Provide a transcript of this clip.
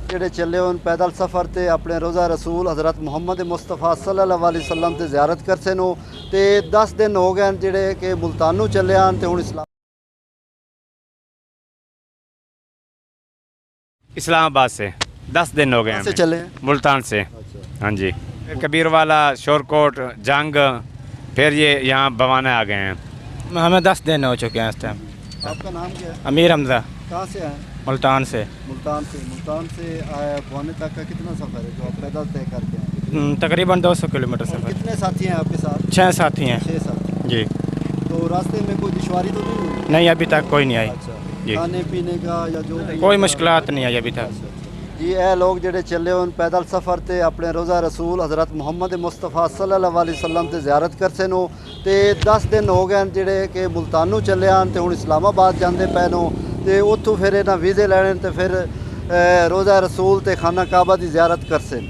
ਜਿਹੜੇ ਚੱਲੇ ਹੋਣ ਪੈਦਲ ਸਫ਼ਰ ਤੇ ਆਪਣੇ ਰੋਜ਼ਾ ਰਸੂਲ ਹਜ਼ਰਤ ਮੁਹੰਮਦ ਮੁਸਤਫਾ ਸੱਲੱਲਾਹੁ अलैहि वसल्लम ਤੇ ਜ਼ਿਆਰਤ ਕਰਸੇ ਨੂੰ ਤੇ 10 ਦਿਨ ਹੋ ਗਏ ਜਿਹੜੇ ਕਿ ਮੁਲਤਾਨ ਨੂੰ ਚੱਲੇ ਹਨ ਤੇ ਹੁਣ इस्लामाबाद से 10 दिन हो गए से हमें। चले हैं। मुल्तान से। हाँ जी, कबीर वाला, शोरकोट, जंग, फिर ये यहाँ बवाना आ गए हैं। हमें 10 दिन हो चुके हैं इस टाइम। आपका नाम क्या है? अमीर हमजा, कहाँ से आए? मुल्तान से। मुल्तान से आया बवाने तक का कितना सफ़र है जो आप पैदल तय करके आए? तकरीबन 200 किलोमीटर और सफ़र। कितने साथी हैं आपके साथ? 6 साथी हैं 6 साथी। जी। तो रास्ते में कोई दुश्वारी तो नहीं हुई? नहीं, अभी तक कोई नहीं आई अच्छा, जी। खाने पीने का या जो भी कोई मुश्किलात नहीं आई अभी तक। जी ਇਹ ਲੋਕ ਜਿਹੜੇ ਚੱਲੇ ਹੋਣ ਪੈਦਲ ਸਫ਼ਰ ਤੇ ਆਪਣੇ ਰੋਜ਼ਾ ਰਸੂਲ ਹਜ਼ਰਤ ਮੁਹੰਮਦ ਮੁਸਤਫਾ ਸੱਲੱਲਾਹੁ अलैहि वसल्लम ਤੇ ਜ਼ਿਆਰਤ ਕਰਸੇ ਨੂੰ ਤੇ 10 ਦਿਨ ਹੋ ਗਏ ਜਿਹੜੇ ਕਿ ਮੁਲਤਾਨ ਨੂੰ ਚੱਲੇ ਹਨ ਤੇ ਹੁਣ ਇਸਲਾਮਾਬਾਦ ਜਾਂਦੇ ਪਏ ਨੂੰ ਤੇ ਉੱਥੋਂ ਫਿਰ ਇਹਨਾਂ ਵੀਜ਼ੇ ਲੈਣੇ ਤੇ ਫਿਰ ਰੋਜ਼ਾ ਰਸੂਲ ਤੇ ਖਾਨਾ ਕਾਬਾ ਦੀ ਜ਼ਿਆਰਤ ਕਰਸੇ